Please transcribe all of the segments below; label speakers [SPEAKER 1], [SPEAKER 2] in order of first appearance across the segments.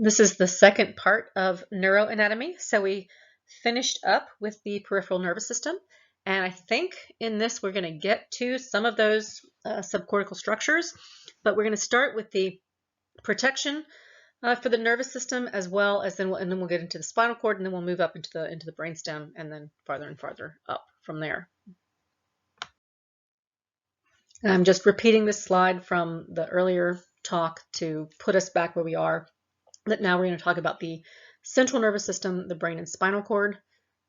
[SPEAKER 1] This is the second part of neuroanatomy. So we finished up with the peripheral nervous system, and I think in this we're going to get to some of those subcortical structures, but we're going to start with the protection for the nervous system, as well as then we'll get into the spinal cord, and then we'll move up into the brainstem, and then farther and farther up from there. I'm just repeating this slide from the earlier talk to put us back where we are. That now we're going to talk about the central nervous system, the brain and spinal cord.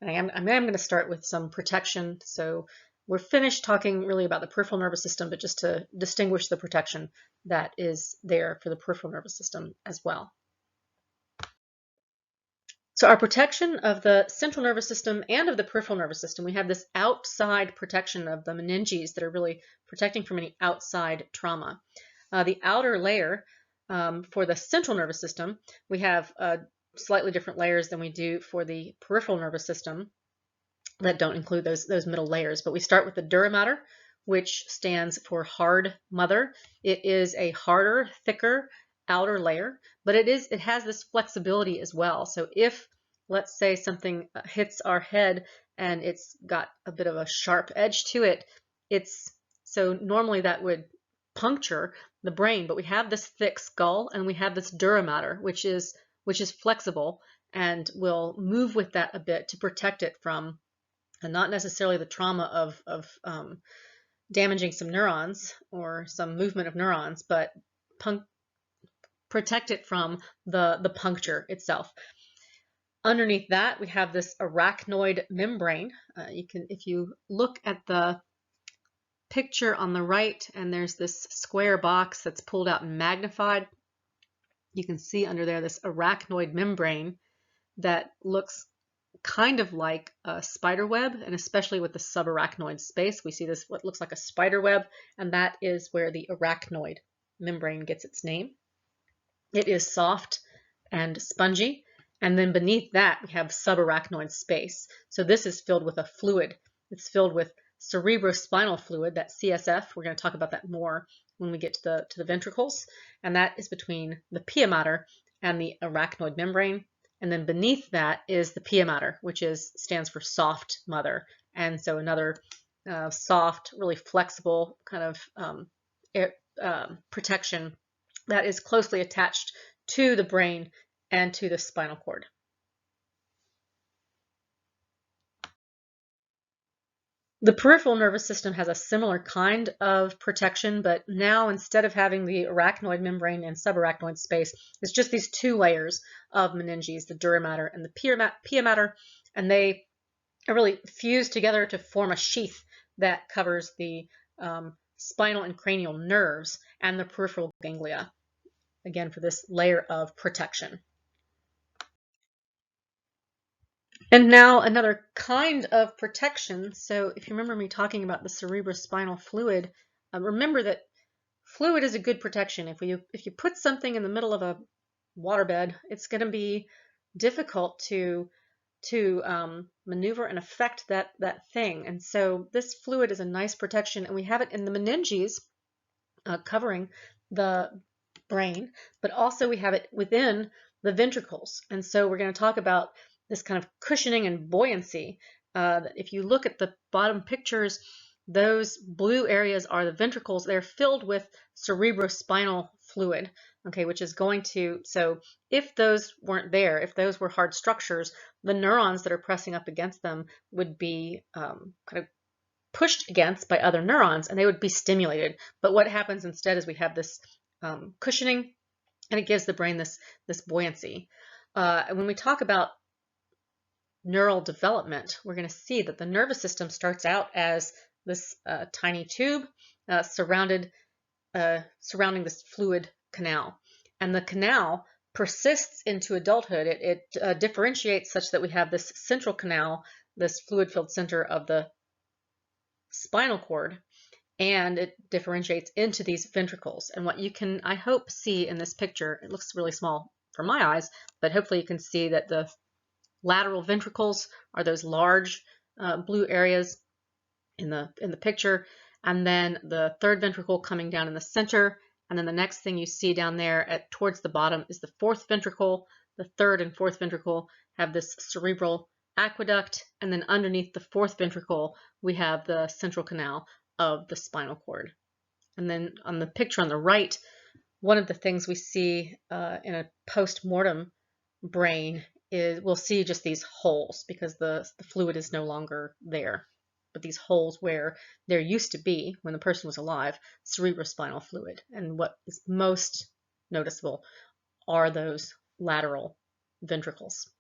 [SPEAKER 1] And I am going to start with some protection. So we're finished talking really about the peripheral nervous system, but just to distinguish the protection that is there for the peripheral nervous system as well. So our protection of the central nervous system and of the peripheral nervous system, we have this outside protection of the meninges that are really protecting from any outside trauma. The outer layer for the central nervous system, we have slightly different layers than we do for the peripheral nervous system that don't include those middle layers. But we start with the dura mater, which stands for hard mother. It is a harder, thicker outer layer, but it has this flexibility as well. So if, let's say, something hits our head and it's got a bit of a sharp edge to it, so normally that would puncture the brain, but we have this thick skull and we have this dura mater, which is flexible and will move with that a bit to protect it from not necessarily the trauma of damaging some neurons or some movement of neurons, but protect it from the puncture itself. Underneath that, we have this arachnoid membrane. If you look at the picture on the right, and there's this square box that's pulled out and magnified, you can see under there this arachnoid membrane that looks kind of like a spider web, and especially with the subarachnoid space, we see this what looks like a spider web, and that is where the arachnoid membrane gets its name. It is soft and spongy, and then beneath that we have subarachnoid space. So this is filled with a fluid. It's filled with cerebrospinal fluid, that CSF. We're going to talk about that more when we get to the ventricles, and that is between the pia mater and the arachnoid membrane. And then beneath that is the pia mater, which stands for soft mother, and so another soft, really flexible kind of protection that is closely attached to the brain and to the spinal cord. The peripheral nervous system has a similar kind of protection, but now instead of having the arachnoid membrane and subarachnoid space, it's just these two layers of meninges, the dura mater and the pia mater, and they are really fused together to form a sheath that covers the spinal and cranial nerves and the peripheral ganglia, again for this layer of protection. And now another kind of protection. So if you remember me talking about the cerebrospinal fluid, remember that fluid is a good protection. If you put something in the middle of a waterbed, it's going to be difficult to maneuver and affect that thing. And so this fluid is a nice protection, and we have it in the meninges covering the brain, but also we have it within the ventricles. And so we're going to talk about this kind of cushioning and buoyancy. If you look at the bottom pictures, those blue areas are the ventricles. They're filled with cerebrospinal fluid, okay, which is going to, so if those weren't there, if those were hard structures, the neurons that are pressing up against them would be kind of pushed against by other neurons, and they would be stimulated. But what happens instead is we have this cushioning, and it gives the brain this buoyancy. And when we talk about neural development, we're going to see that the nervous system starts out as this tiny tube surrounding this fluid canal, and the canal persists into adulthood. It differentiates such that we have this central canal, this fluid-filled center of the spinal cord, and it differentiates into these ventricles. And what you can, I hope, see in this picture, it looks really small from my eyes, but hopefully you can see that the lateral ventricles are those large blue areas in the picture, and then the third ventricle coming down in the center, And then the next thing you see down there towards the bottom is the fourth ventricle. The third and fourth ventricle have this cerebral aqueduct, and then underneath the fourth ventricle, we have the central canal of the spinal cord. And then on the picture on the right, one of the things we see in a post-mortem brain is we'll see just these holes because the fluid is no longer there. But these holes where there used to be, when the person was alive, cerebrospinal fluid. And what is most noticeable are those lateral ventricles.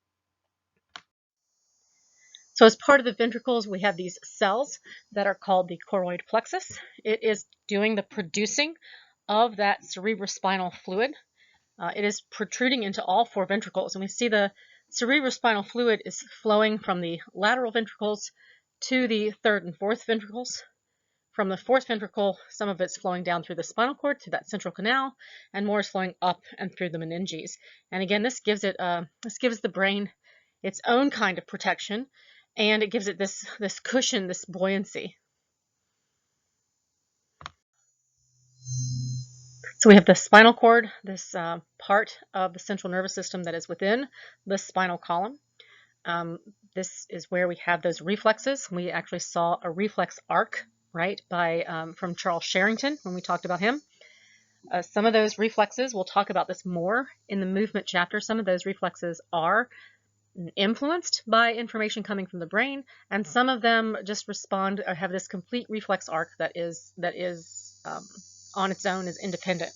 [SPEAKER 1] So as part of the ventricles, we have these cells that are called the choroid plexus. It is doing the producing of that cerebrospinal fluid. It is protruding into all four ventricles, and we see the cerebrospinal fluid is flowing from the lateral ventricles to the third and fourth ventricles. From the fourth ventricle, some of it's flowing down through the spinal cord to that central canal, and more is flowing up and through the meninges. And again, this gives the brain its own kind of protection, and it gives it this cushion, this buoyancy. So we have the spinal cord, this part of the central nervous system that is within the spinal column. This is where we have those reflexes. We actually saw a reflex arc, right, from Charles Sherrington when we talked about him. Some of those reflexes, we'll talk about this more in the movement chapter, some of those reflexes are influenced by information coming from the brain, and some of them just respond or have this complete reflex arc that is on its own, is independent.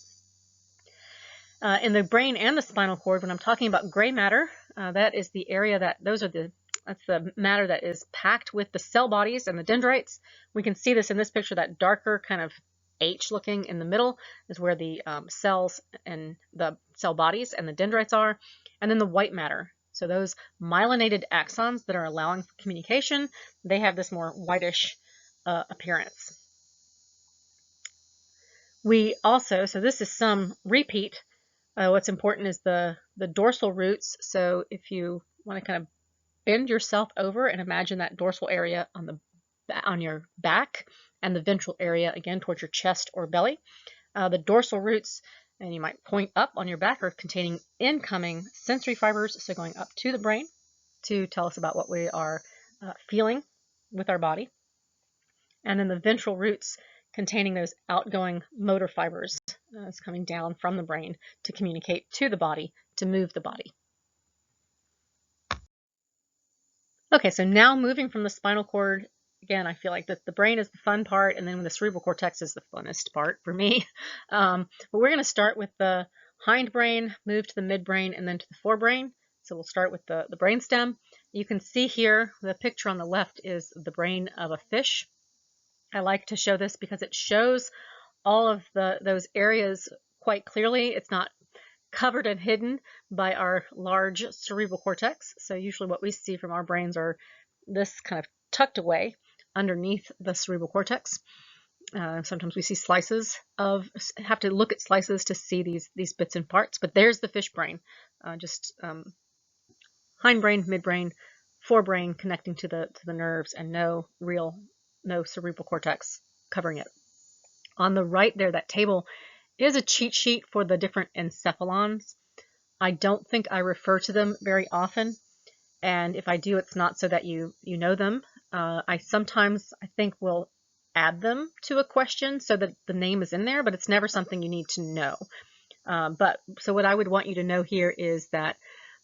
[SPEAKER 1] In the brain and the spinal cord, when I'm talking about gray matter, that is the area that's the matter that is packed with the cell bodies and the dendrites. We can see this in this picture, that darker kind of H looking in the middle is where the cells and the cell bodies and the dendrites are. And then the white matter. So those myelinated axons that are allowing for communication, they have this more whitish appearance. We also, so this is some repeat. What's important is the dorsal roots. So if you want to kind of bend yourself over and imagine that dorsal area on your back and the ventral area again towards your chest or belly. The dorsal roots, and you might point up on your back, are containing incoming sensory fibers, so going up to the brain to tell us about what we are feeling with our body. And then the ventral roots containing those outgoing motor fibers. It's coming down from the brain to communicate to the body, to move the body. Okay, so now moving from the spinal cord, again, I feel like that the brain is the fun part, and then the cerebral cortex is the funnest part for me. But we're going to start with the hindbrain, move to the midbrain, and then to the forebrain. So we'll start with the brainstem. You can see here, the picture on the left is the brain of a fish. I like to show this because it shows all of those areas quite clearly. It's not covered and hidden by our large cerebral cortex. So usually what we see from our brains are this kind of tucked away underneath the cerebral cortex. Sometimes we see slices have to look at slices to see these bits and parts, but there's the fish brain, hindbrain, midbrain, forebrain connecting to the nerves, and no cerebral cortex covering it. On the right there, that table is a cheat sheet for the different encephalons. I don't think I refer to them very often, and if I do, it's not so that you know them. I sometimes, I think, will add them to a question so that the name is in there, but it's never something you need to know. So what I would want you to know here is that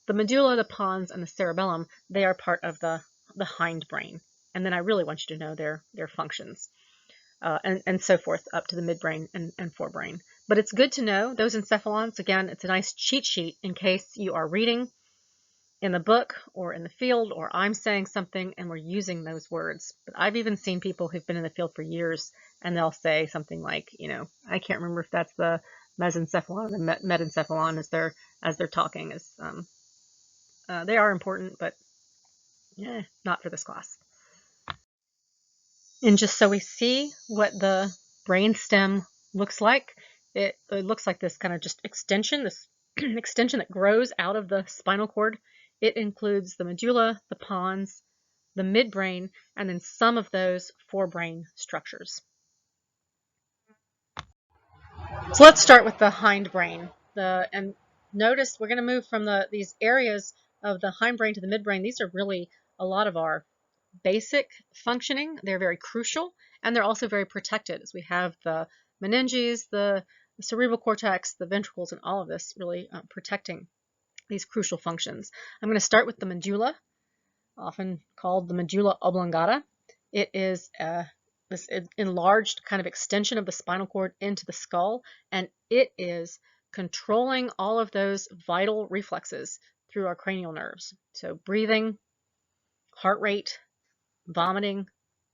[SPEAKER 1] the medulla, the pons, and the cerebellum, they are part of the hindbrain. And then I really want you to know their functions. And so forth up to the midbrain and forebrain. But it's good to know those encephalons. Again, it's a nice cheat sheet in case you are reading in the book or in the field, or I'm saying something and we're using those words. But I've even seen people who've been in the field for years, and they'll say something like, I can't remember if that's the mesencephalon or the metencephalon as they're talking. They are important, but not for this class. And just so we see what the brainstem looks like, it looks like this kind of just extension, this extension that grows out of the spinal cord. It includes the medulla, the pons, the midbrain, and then some of those forebrain structures. So let's start with the hindbrain. And notice we're going to move from these areas of the hindbrain to the midbrain. These are really a lot of our basic functioning. They're very crucial, and they're also very protected, as we have the meninges, the cerebral cortex, the ventricles, and all of this really protecting these crucial functions. I'm going to start with the medulla, often called the medulla oblongata. It is this enlarged kind of extension of the spinal cord into the skull, and it is controlling all of those vital reflexes through our cranial nerves. So breathing, heart rate, vomiting,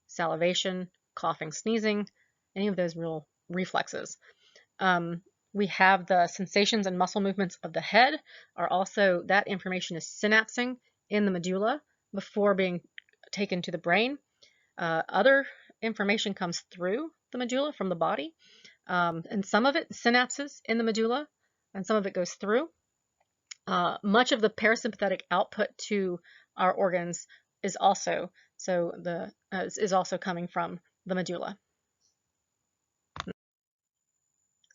[SPEAKER 1] salivation, coughing, sneezing, any of those real reflexes. We have the sensations and muscle movements of the head are also, that information is synapsing in the medulla before being taken to the brain. Other information comes through the medulla from the body, and some of it synapses in the medulla, and some of it goes through. Much of the parasympathetic output to our organs is also coming from the medulla.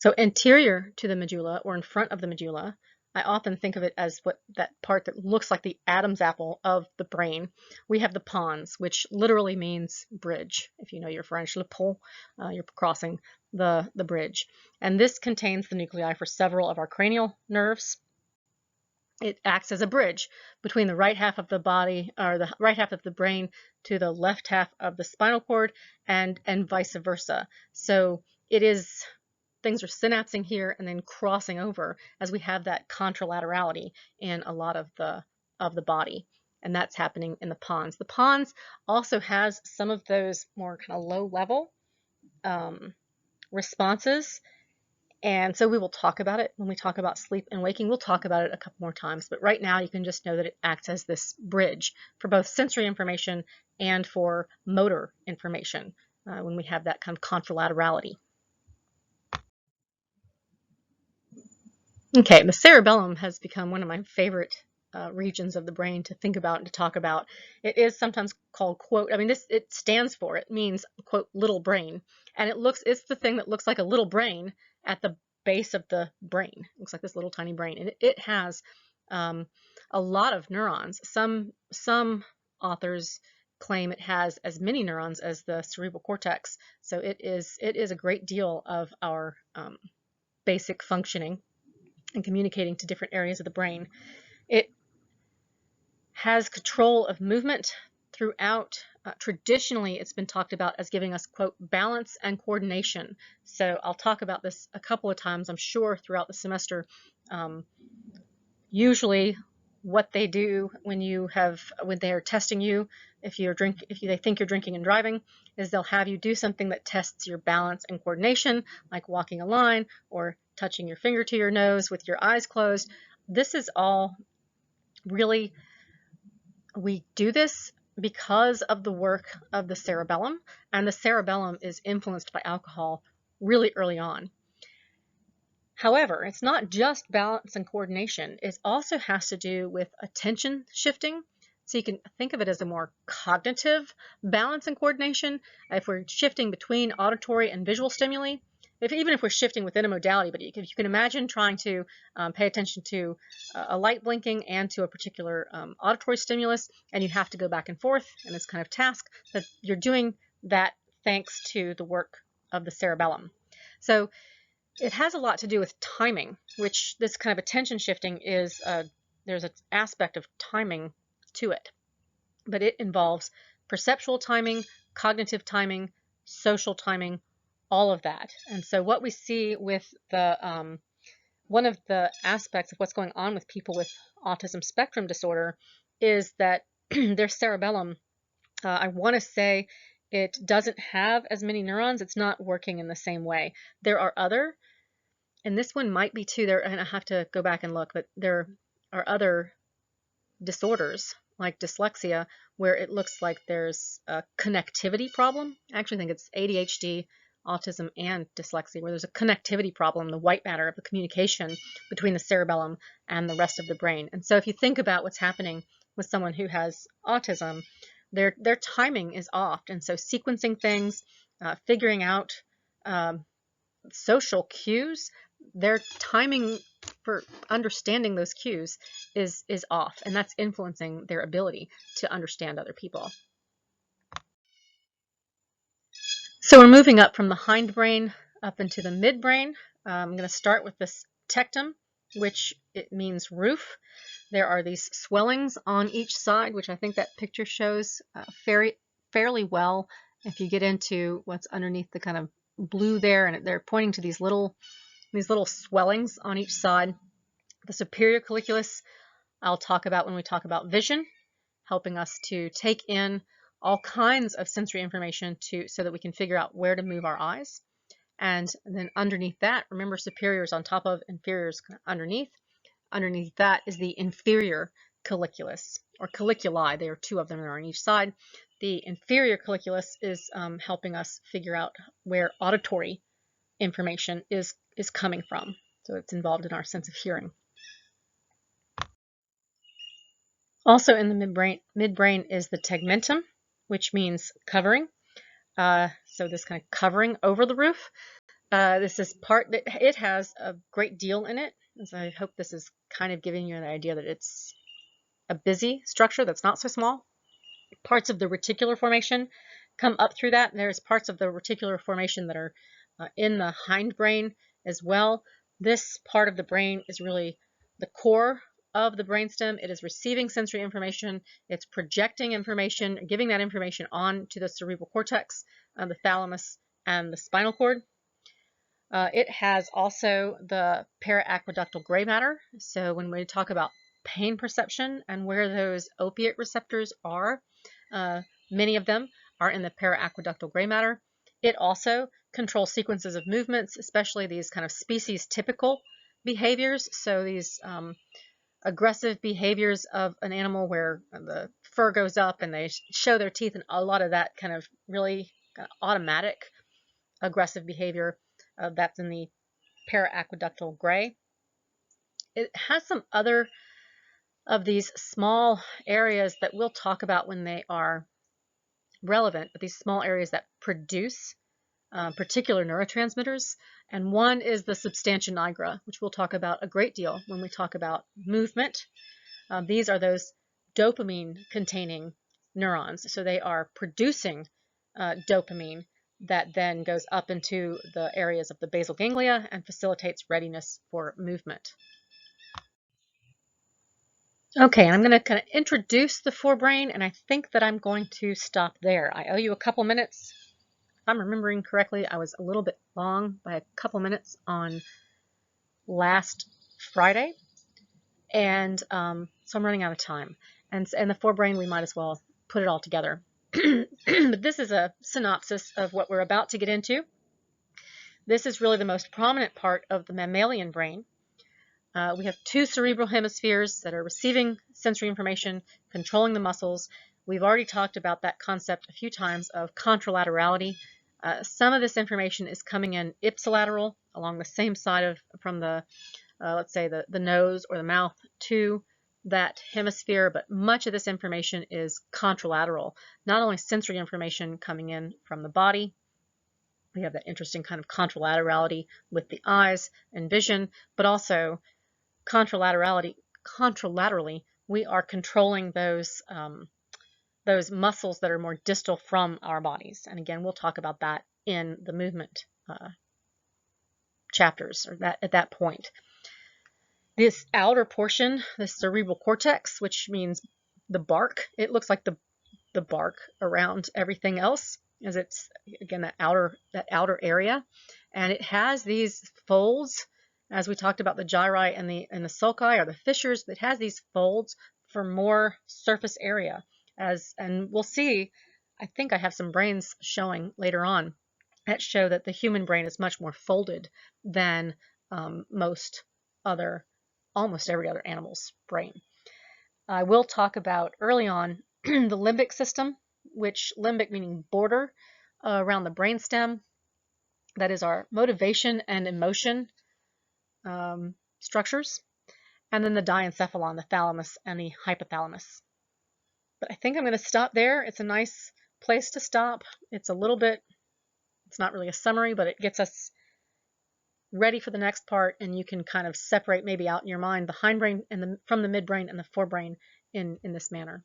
[SPEAKER 1] So anterior to the medulla, or in front of the medulla, I often think of it as that part that looks like the Adam's apple of the brain. We have the pons, which literally means bridge. If you know your French, le pont, you're crossing the bridge. And this contains the nuclei for several of our cranial nerves. It acts as a bridge between the right half of the body, or the right half of the brain, to the left half of the spinal cord, and vice versa. So things are synapsing here and then crossing over as we have that contralaterality in a lot of the body, and that's happening in the pons. The pons also has some of those more kind of low level responses, and so we will talk about it when we talk about sleep and waking. We'll talk about it a couple more times, but right now you can just know that it acts as this bridge for both sensory information and for motor information when we have that kind of contralaterality. Okay, the cerebellum has become one of my favorite regions of the brain to think about and to talk about. It is sometimes called, quote, it stands for, it means, quote, little brain. And it's the thing that looks like a little brain at the base of the brain. It looks like this little tiny brain. And it has a lot of neurons. Some authors claim it has as many neurons as the cerebral cortex. So it is a great deal of our basic functioning and communicating to different areas of the brain. It has control of movement throughout. Traditionally, it's been talked about as giving us, quote, balance and coordination. So I'll talk about this a couple of times, I'm sure, throughout the semester. Usually what they do when they're testing you, if they think you're drinking and driving, is they'll have you do something that tests your balance and coordination, like walking a line or touching your finger to your nose with your eyes closed. This is all really, we do this because of the work of the cerebellum, and the cerebellum is influenced by alcohol really early on. However, it's not just balance and coordination. It also has to do with attention shifting. So you can think of it as a more cognitive balance and coordination. If we're shifting between auditory and visual stimuli, even if we're shifting within a modality, but if you can imagine trying to pay attention to a light blinking and to a particular auditory stimulus, and you have to go back and forth in this kind of task, that you're doing that thanks to the work of the cerebellum. So it has a lot to do with timing, which this kind of attention shifting is, there's an aspect of timing to it, but it involves perceptual timing, cognitive timing, social timing, all of that. And so what we see with the, one of the aspects of what's going on with people with autism spectrum disorder is that their cerebellum, I want to say it doesn't have as many neurons. It's not working in the same way. There are other, and this one might be too, and I have to go back and look, but there are other disorders like dyslexia where it looks like there's a connectivity problem. I actually think it's ADHD, autism, and dyslexia where there's a connectivity problem, the white matter of the communication between the cerebellum and the rest of the brain. And so if you think about what's happening with someone who has autism, their timing is off. And so sequencing things, figuring out social cues, their timing for understanding those cues is off, and that's influencing their ability to understand other people. So we're moving up from the hindbrain up into the midbrain. I'm going to start with this tectum, which it means roof. There are these swellings on each side, which I think that picture shows fairly well. If you get into what's underneath the kind of blue there, and they're pointing to these little swellings on each side. The superior colliculus I'll talk about when we talk about vision, helping us to take in all kinds of sensory information so that we can figure out where to move our eyes. And then underneath that, remember, superior is on top of, inferior is underneath. Underneath that is the inferior colliculus, or colliculi. There are two of them that are on each side. The inferior colliculus is helping us figure out where auditory information is coming from. So it's involved in our sense of hearing. Also in the midbrain is the tegmentum, which means covering. So this kind of covering over the roof. This is part that it has a great deal in it. So I hope this is kind of giving you an idea that it's a busy structure that's not so small. Parts of the reticular formation come up through that. There's parts of the reticular formation that are in the hindbrain as well. This part of the brain is really the core of the brainstem. It is receiving sensory information, it's projecting information, giving that information on to the cerebral cortex, the thalamus, and the spinal cord. It has also the para-aqueductal gray matter. So when we talk about pain perception and where those opiate receptors are, many of them are in the para-aqueductal gray matter. It also controls sequences of movements, especially these kind of species typical behaviors. So these aggressive behaviors of an animal where the fur goes up and they show their teeth, and a lot of that kind of really automatic aggressive behavior, that's in the para-aqueductal gray. It has some other of these small areas that we'll talk about when they are relevant, but these small areas that produce particular neurotransmitters. And one is the substantia nigra, which we'll talk about a great deal when we talk about movement. These are those dopamine-containing neurons. So they are producing dopamine that then goes up into the areas of the basal ganglia and facilitates readiness for movement. Okay, and I'm going to kind of introduce the forebrain, and I think that I'm going to stop there. I owe you a couple minutes. If I'm remembering correctly, I was a little bit long by a couple minutes on last Friday, and so I'm running out of time. And the forebrain, we might as well put it all together. But this is a synopsis of what we're about to get into. This is really the most prominent part of the mammalian brain. We have two cerebral hemispheres that are receiving sensory information, controlling the muscles. We've already talked about that concept a few times of contralaterality. Some of this information is coming in ipsilateral, along the same side from the, let's say, the nose or the mouth to that hemisphere, but much of this information is contralateral. Not only sensory information coming in from the body, we have that interesting kind of contralaterality with the eyes and vision, but also contralaterally, we are controlling those muscles that are more distal from our bodies. And again, we'll talk about that in the movement chapters, or at that point. This outer portion, the cerebral cortex, which means the bark, it looks like the bark around everything else, as it's again that outer area, and it has these folds. As we talked about the gyri and the sulci, or the fissures, that has these folds for more surface area. And we'll see, I think I have some brains showing later on that show that the human brain is much more folded than almost every other animal's brain. I will talk about early on the limbic system, which limbic meaning border around the brainstem. That is our motivation and emotion structures, and then the diencephalon, the thalamus, and the hypothalamus. But I think I'm going to stop there. It's a nice place to stop. It's not really a summary, but it gets us ready for the next part, and you can kind of separate maybe out in your mind the hindbrain from the midbrain and the forebrain in this manner.